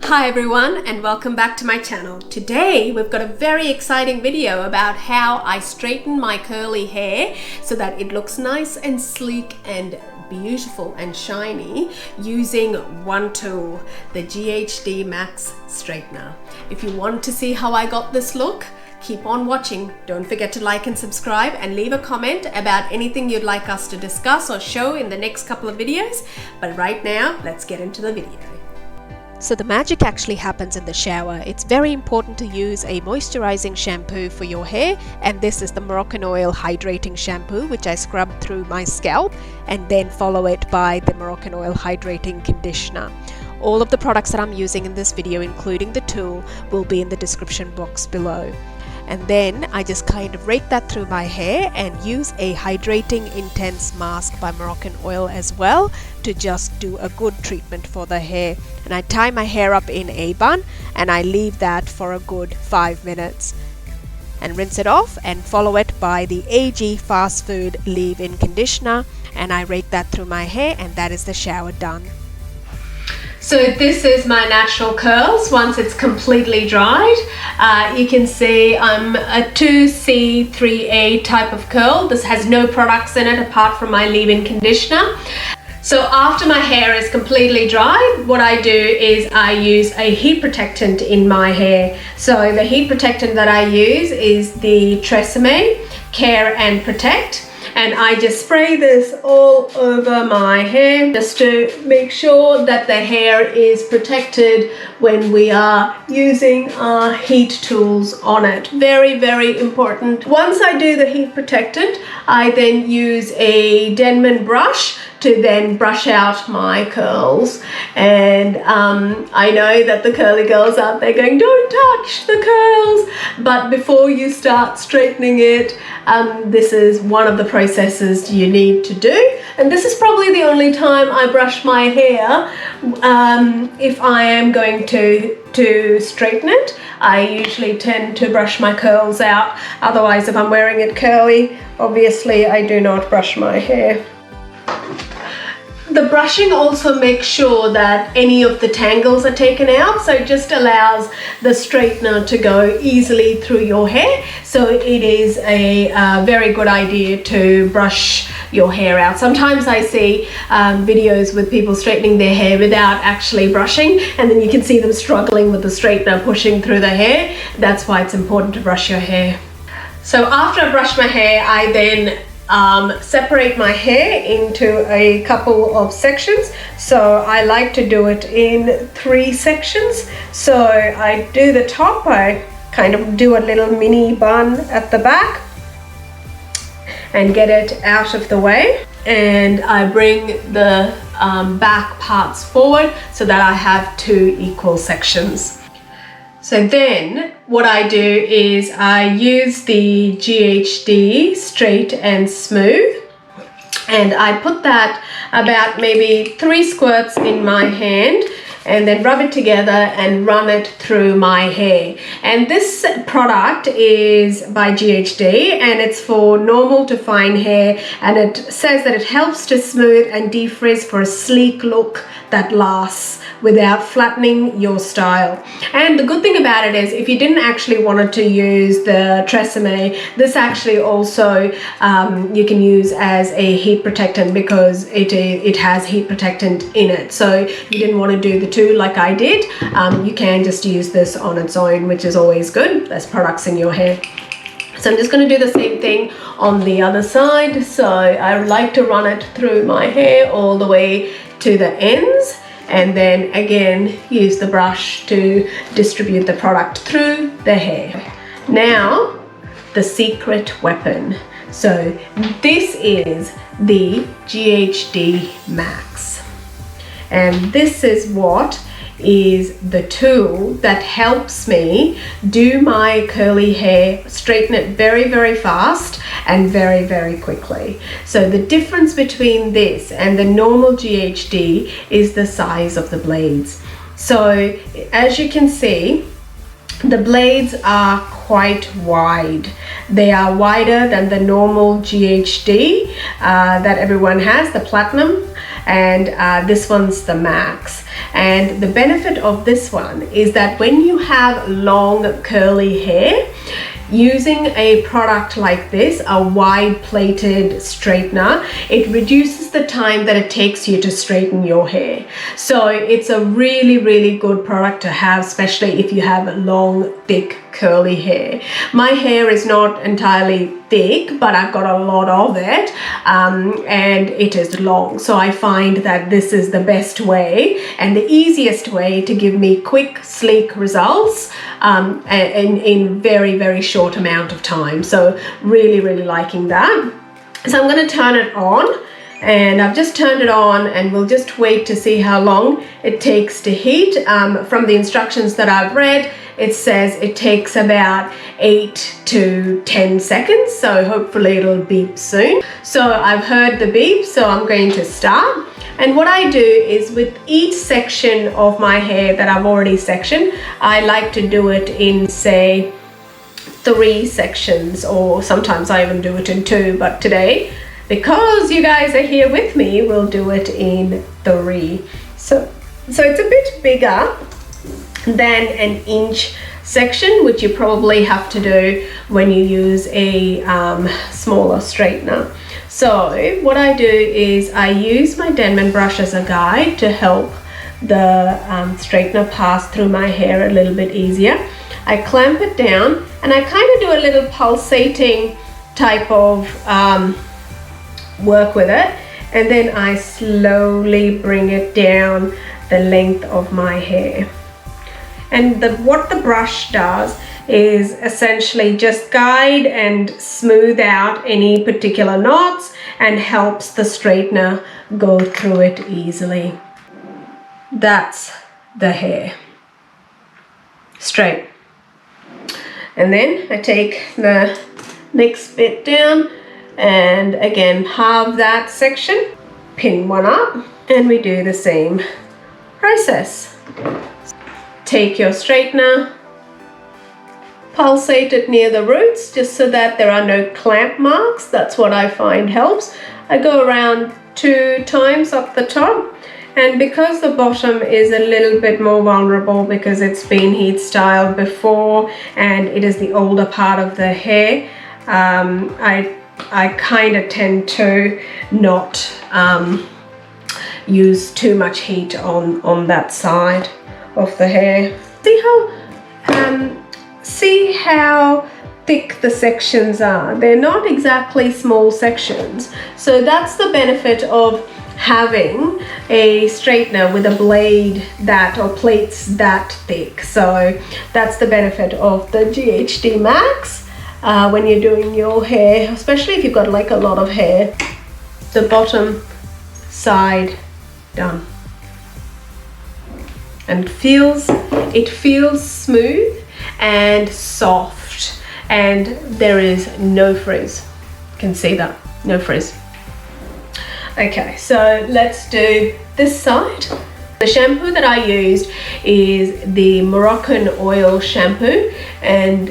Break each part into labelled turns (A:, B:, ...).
A: Hi everyone and welcome back to my channel. Today we've got a very exciting video about how I straighten my curly hair so that it looks nice and sleek and beautiful and shiny using one tool, the GHD Max straightener. If you want to see how I got this look, keep on watching. Don't forget to like and subscribe and leave a comment about anything you'd like us to discuss or show in the next couple of videos. But right now, let's get into the video. So the magic actually happens in the shower. It's very important to use a moisturizing shampoo for your hair, and this is the Moroccan Oil Hydrating Shampoo, which I scrub through my scalp and then follow it by the Moroccan Oil Hydrating Conditioner. All of the products that I'm using in this video, including the tool, will be in the description box below. And then I just kind of rake that through my hair and use a hydrating intense mask by Moroccan Oil as well to just do a good treatment for the hair. And I tie my hair up in a bun and I leave that for a good 5 minutes and rinse it off and follow it by the AG Fast Food Leave-In Conditioner, and I rake that through my hair and that is the shower done. So this is my natural curls once it's completely dried. You can see I'm a 2C3A type of curl. This has no products in it apart from my leave-in conditioner. So after my hair is completely dry, what I do is I use a heat protectant in my hair. So the heat protectant that I use is the Tresemme Care and Protect. And I just spray this all over my hair just to make sure that the hair is protected when we are using our heat tools on it. Very, very important. Once I do the heat protectant, I then use a Denman brush to then brush out my curls. And I know that the curly girls out there going, don't touch the curls. But before you start straightening it, this is one of the processes you need to do. And this is probably the only time I brush my hair if I am going to straighten it. I usually tend to brush my curls out. Otherwise, if I'm wearing it curly, obviously I do not brush my hair. The brushing also makes sure that any of the tangles are taken out, so it just allows the straightener to go easily through your hair. So it is a very good idea to brush your hair out. Sometimes I see videos with people straightening their hair without actually brushing, and then you can see them struggling with the straightener pushing through the hair. That's why it's important to brush your hair. So after I brush my hair, I then separate my hair into a couple of sections. So I like to do it in 3 sections. So I do the top, I kind of do a little mini bun at the back and get it out of the way, and I bring the back parts forward so that I have 2 equal sections. So then what I do is I use the GHD Straight and Smooth, and I put that about maybe 3 squirts in my hand and then rub it together and run it through my hair. And this product is by GHD and it's for normal to fine hair, and it says that it helps to smooth and defrizz for a sleek look that lasts without flattening your style. And the good thing about it is if you didn't actually want to use the Tresemme, this actually also you can use as a heat protectant because it has heat protectant in it. So if you didn't want to do the two like I did, you can just use this on its own, which is always good. There's products in your hair. So I'm just going to do the same thing on the other side. So I like to run it through my hair all the way to the ends, and then again use the brush to distribute the product through the hair. Now the secret weapon. So this is the GHD Max, and this is what is the tool that helps me do my curly hair, straighten it very, very fast and very, very quickly. So the difference between this and the normal GHD is the size of the blades. So as you can see, the blades are quite wide. They are wider than the normal GHD that everyone has, the platinum. and this one's the Max. And the benefit of this one is that when you have long curly hair, using a product like this, a wide plated straightener, it reduces the time that it takes you to straighten your hair. So it's a really good product to have, especially if you have long, thick, curly hair. My hair is not entirely thick, but I've got a lot of it, and it is long. So I find that this is the best way and the easiest way to give me quick, sleek results in very short amount of time. So really liking that. So I'm going to turn it on, and I've just turned it on, and we'll just wait to see how long it takes to heat. From the instructions that I've read, it says it takes about 8 to 10 seconds, so hopefully it'll beep soon. So I've heard the beep, so I'm going to start. And what I do is with each section of my hair that I've already sectioned, I like to do it in, say, 3 sections, or sometimes I even do it in 2, but today, because you guys are here with me, we'll do it in 3. So it's a bit bigger than an inch section, which you probably have to do when you use a smaller straightener. So what I do is I use my Denman brush as a guide to help the straightener pass through my hair a little bit easier. I clamp it down, and I kind of do a little pulsating type of work with it, and then I slowly bring it down the length of my hair. And what the brush does is essentially just guide and smooth out any particular knots and helps the straightener go through it easily. That's the hair. Straight. And then I take the next bit down, and again halve that section, pin one up, and we do the same process. Take your straightener, pulsate it near the roots just so that there are no clamp marks. That's what I find helps. I go around 2 times up the top, and because the bottom is a little bit more vulnerable because it's been heat styled before and it is the older part of the hair, I kind of tend to not use too much heat on that side of the hair. See how thick the sections are. They're not exactly small sections. So that's the benefit of having a straightener with a blade that, or plates that thick. So that's the benefit of the GHD Max when you're doing your hair, especially if you've got like a lot of hair. The bottom side done. And it feels smooth and soft, and there is no frizz. You can see that, no frizz. Okay, so let's do this side. The shampoo that I used is the Moroccan oil shampoo and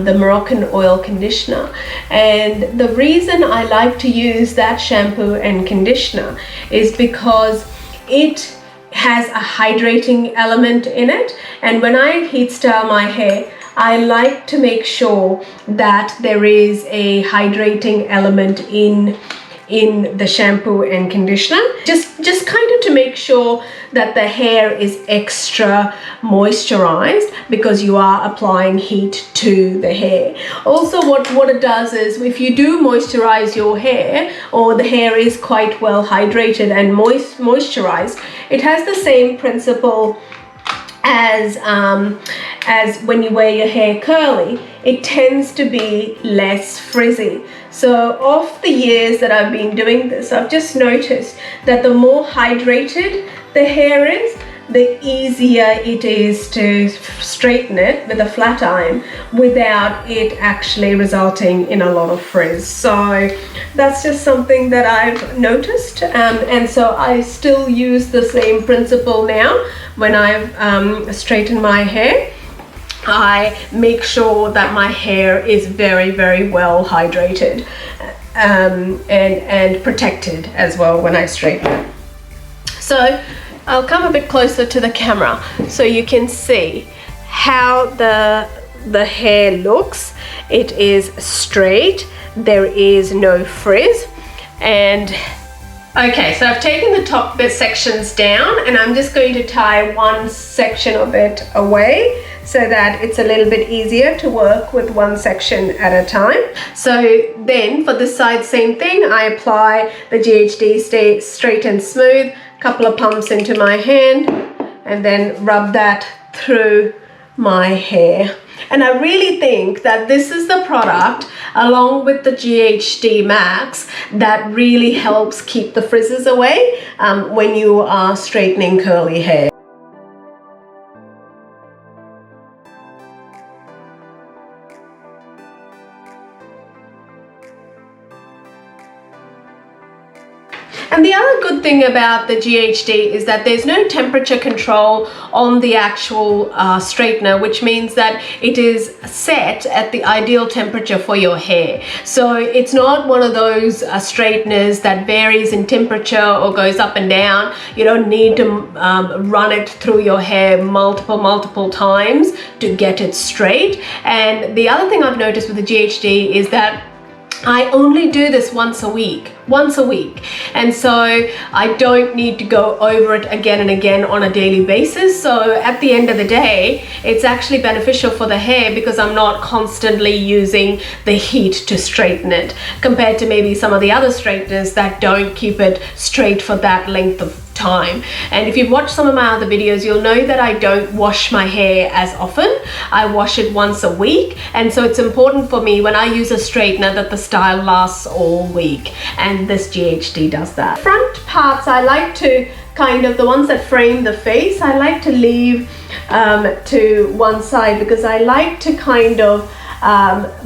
A: the Moroccan oil conditioner. And the reason I like to use that shampoo and conditioner is because it has a hydrating element in it, and when I heat style my hair, I like to make sure that there is a hydrating element in the shampoo and conditioner, just kind of to make sure that the hair is extra moisturized because you are applying heat to the hair. Also, what it does is if you do moisturize your hair, or the hair is quite well hydrated and moisturized, it has the same principle as when you wear your hair curly. It tends to be less frizzy. So of the years that I've been doing this, I've just noticed that the more hydrated the hair is, the easier it is to straighten it with a flat iron without it actually resulting in a lot of frizz. So that's just something that I've noticed, and so I still use the same principle now. When I've straightened my hair, I make sure that my hair is very well hydrated and protected as well when I straighten it. So I'll come a bit closer to the camera so you can see how the hair looks. It is straight, there is no frizz. And okay, so I've taken the top bit sections down, and I'm just going to tie one section of it away so that it's a little bit easier to work with one section at a time. So then for this side, same thing, I apply the GHD Stay Straight and Smooth, couple of pumps into my hand, and then rub that through my hair. And I really think that this is the product, along with the GHD Max, that really helps keep the frizzes away when you are straightening curly hair. And the other good thing about the GHD is that there's no temperature control on the actual straightener, which means that it is set at the ideal temperature for your hair. So it's not one of those straighteners that varies in temperature or goes up and down. You don't need to run it through your hair multiple times to get it straight. And the other thing I've noticed with the GHD is that I only do this once a week, and so I don't need to go over it again and again on a daily basis. So at the end of the day, it's actually beneficial for the hair because I'm not constantly using the heat to straighten it, compared to maybe some of the other straighteners that don't keep it straight for that length of time. And if you've watched some of my other videos, you'll know that I don't wash my hair as often. I wash it once a week, and so it's important for me when I use a straightener that the style lasts all week, and this GHD does that. Front parts, I like to kind of, the ones that frame the face, I like to leave to one side because I like to kind of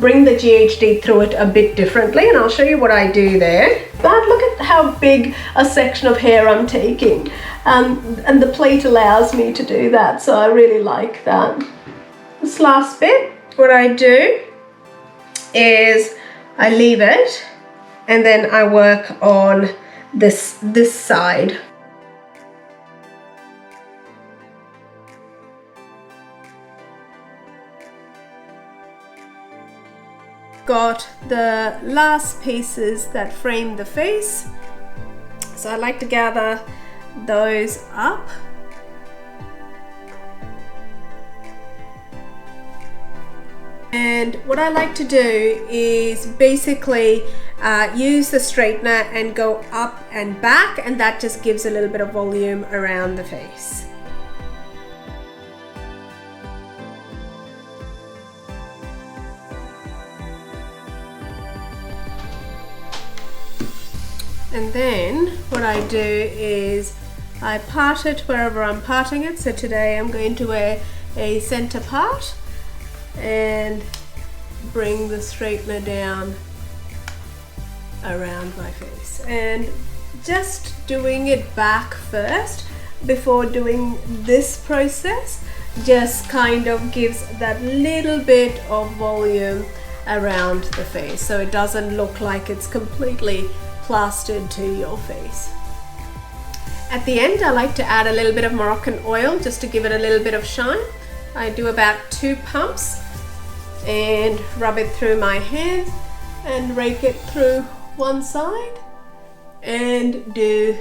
A: bring the GHD through it a bit differently, and I'll show you what I do there. But look at how big a section of hair I'm taking, and the plate allows me to do that, so I really like that. This last bit, what I do is I leave it, and then I work on this side. Got the last pieces that frame the face, so I like to gather those up. And what I like to do is basically use the straightener and go up and back, and that just gives a little bit of volume around the face. And then what I do is I part it wherever I'm parting it. So today I'm going to wear a center part and bring the straightener down around my face, and just doing it back first before doing this process just kind of gives that little bit of volume around the face, so it doesn't look like it's completely plastered to your face. At the end, I like to add a little bit of Moroccan oil just to give it a little bit of shine. I do about 2 pumps and rub it through my hands and rake it through one side and do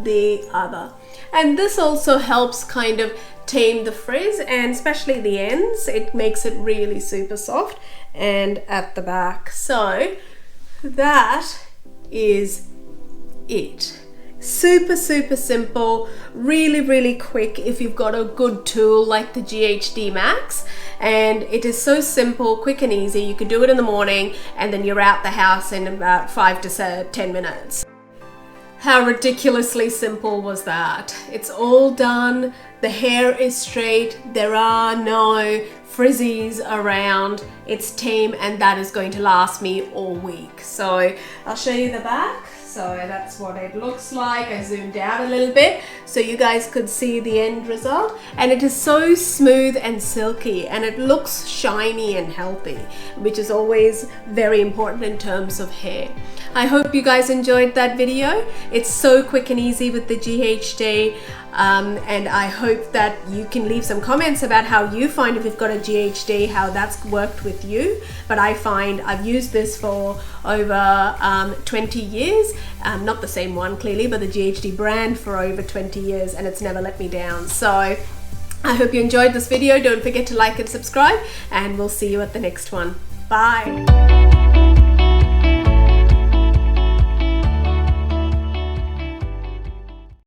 A: the other. And this also helps kind of tame the frizz, and especially the ends. It makes it really super soft, and at the back. So that is it. Super simple, really quick if you've got a good tool like the GHD Max, and it is so simple, quick and easy. You can do it in the morning and then you're out the house in about 5 to 10 minutes. How ridiculously simple was that? It's all done, the hair is straight, there are no frizzies around, it's tame, and that is going to last me all week. So I'll show you the back. So that's what it looks like. I zoomed out a little bit so you guys could see the end result, and it is so smooth and silky, and it looks shiny and healthy, which is always very important in terms of hair. I hope you guys enjoyed that video. It's so quick and easy with the GHD, and I hope that you can leave some comments about how you find, if you've got a GHD, how that's worked with you. But I find I've used this for over 20 years, not the same one clearly, but the GHD brand for over 20 years, and it's never let me down. So I hope you enjoyed this video. Don't forget to like and subscribe, and we'll see you at the next one. Bye.